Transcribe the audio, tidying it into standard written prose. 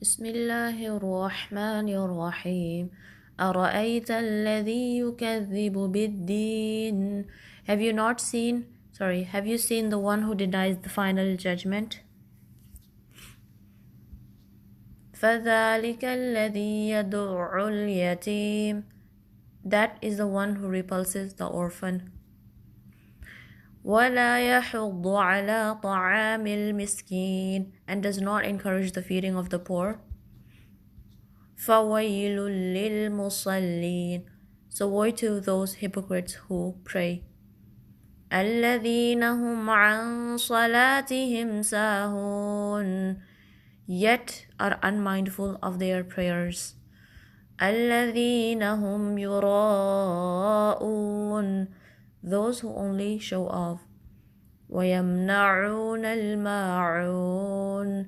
بسم الله الرحمن الرحيم أرأيت الذي يكذب بالدين. Have you seen the one who denies the final judgment? فذلك الذي يدع اليتيم. That is the one who repulses the orphan. ولا يحض على طعام المسكين, and does not encourage the feeding of the poor. فويل للمصلين. So woe to those hypocrites who pray. الذين هم عن صلاتهم ساهون, yet are unmindful of their prayers. الذين هم يراءون, those who only show off. ويمنعون الماعون,